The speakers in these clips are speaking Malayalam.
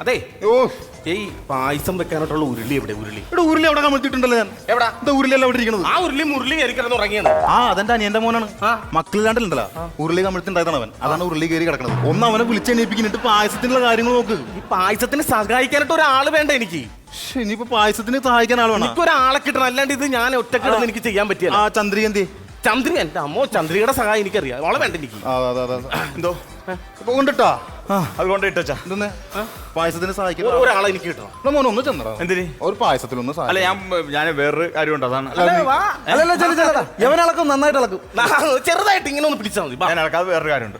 അതെ ഓ ഈ പായസം വെക്കാനായിട്ടുള്ള ഉരുളി എവിടെ? ഉരുളി ഇവിടെ ഉരുളി അവിടെ കമഴ്ത്തിട്ടുണ്ടല്ലോ ഞാൻ. എവിടാ? എന്താ ഉരുളിയല്ല അവിടെ ഇരിക്കുന്നത്? ആ ഉരുളി മുരളി കയറി കിടന്ന് ഉറങ്ങിയാണ്. ആ അതെന്റെ അനിയന്റെ മോനാണ്. മക്കളിലാണ്ടല്ലോ ഉരുളി കമഴ്ത്തിണ്ടായതാണ് അവൻ. അതാണ് ഉരുളി കയറി കിടക്കുന്നത്. ഒന്ന് അവനെ വിളിച്ചെണീപ്പിക്കുന്നിട്ട് പായസത്തിനുള്ള കാര്യങ്ങൾ നോക്ക്. ഈ പായസത്തിന് സഹായിക്കാനായിട്ട് ഒരാള് വേണ്ട എനിക്ക്. ഇനിയിപ്പോ പായസത്തിന് സഹായിക്കാൻ ആൾ വേണം. എനിക്കൊരാളെ കിട്ടണം, അല്ലാണ്ട് ഇത് ഞാൻ ഒറ്റക്കിടന്ന് എനിക്ക് ചെയ്യാൻ പറ്റില്ല. ആ ചന്ദ്രിക എന്തി? ചന്ദ്രി എന്റെ അമ്മോ, ചന്ദ്രികയുടെ സഹായം എനിക്കറിയാം. അവളെ വേണ്ട എനിക്ക്. എന്തോ ഇപ്പൊ കൊണ്ടിട്ടാ അത് കൊണ്ടിട്ടാ ഇതൊന്ന് പായസത്തിന് സഹായിക്കാൻ ഒരാളെ എനിക്ക് കിട്ടണം. മോനെ ഒന്ന് ചെന്നടാ. എന്തിന്? ഒരു പായസത്തിലൊന്ന് അല്ല ഞാൻ വേറൊരു കാര്യമുണ്ട്, അതാണ്. അല്ലല്ല ചേട്ടാ യവനളക്കും നന്നായിട്ട് ഇളക്കും. ചെറുതായിട്ട് ഇങ്ങനെ ഒന്ന് പിടിച്ചാൽ മതി. ഞാൻ ഇളക്കാതെ വേറൊരു കാര്യമുണ്ട്.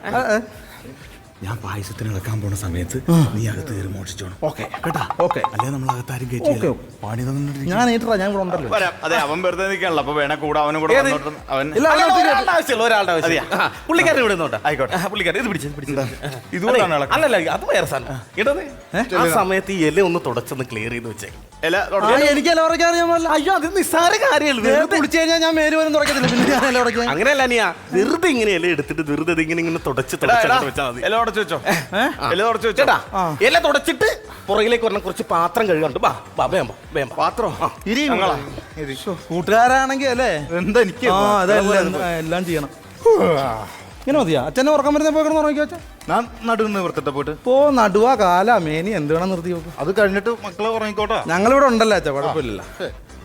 ഞാൻ പായസത്തിന് ഇളക്കാൻ പോണ സമയത്ത് നീ അകത്ത് കയറി മോഷിച്ചോണം. ഓക്കെ കേട്ടാ. ഓക്കെ അല്ലെ നമ്മൾ അകത്താരും കയറ്റി പാടി ഞാൻ ഏറ്റാ, ഞാൻ ഇവിടെ ഉണ്ടല്ലോ. വരാം. അതെ, അവൻ വെറുതെ നിൽക്കാണല്ലോ, അപ്പൊ വേണേ കൂടെ അവനും കൂടെ വന്നോട്ടെ. അവൻ ഒരാളുടെ ആവശ്യമുള്ള ഒരാളുടെ ആവശ്യം. പുള്ളിക്കാരൻ ഇവിടെ നിന്നോട്ടെ. ആയിക്കോട്ടെ. പുള്ളിക്കാരൻ ഇത് പിടിച്ചത് ഇതുകൊണ്ടാണ് ഇളക്കം. അല്ലല്ല, അത് വേറെ സാധനം. ഇടത് ആ സമയത്ത് ഈ ഇല ഒന്ന് തുടച്ചൊന്ന് ക്ലിയർ ചെയ്ത് വെച്ചേ. എനിക്ക് ഇല ഉറക്കാൻ അറിയാമല്ലോ. അയ്യോ, അത് നിസ്സാര കാര്യമല്ല. കുളിച്ചു കഴിഞ്ഞാൽ ഞാൻ മേല് പോലും തുടക്കത്തില്ല. പിന്നെ ഞാൻ ഇല ഉറക്കാൻ അങ്ങനെയല്ല നീ വെറുതെ ഇങ്ങനെ ഇല എടുത്തിട്ട് വെറുതെ ഇങ്ങനെ തുടച്ച് വെച്ചാൽ മതി. ഇല ഉടച്ചു വെച്ചോ. ഇല ഉടച്ചു വെച്ചോ. ചേട്ടാ, ഇല തുടച്ചിട്ട് പുറകിലേക്ക് പറഞ്ഞ കുറച്ച് പാത്രം കഴുകാണ്ട്. പാത്രം കൂട്ടുകാരാണെങ്കിൽ അല്ലേ എന്താ എനിക്ക് എല്ലാം ചെയ്യണം. ഇങ്ങനെ മതിയാ? അച്ഛനെ ഉറക്കം വരുന്നപ്പോ ഉറങ്ങിക്കോ അച്ഛൻ. ഞാൻ നടുന്ന് വൃത്തിട്ട് പോയിട്ട് നടുവാ കാല മേനി എന്ത് വേണം നിർത്തി നോക്കും. അത് കഴിഞ്ഞിട്ട് മക്കളെ ഉറങ്ങിക്കോട്ടെ. ഞങ്ങളിവിടെ ഉണ്ടല്ലോ അച്ഛാ, കുഴപ്പമില്ലല്ലോ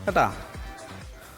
കേട്ടാ.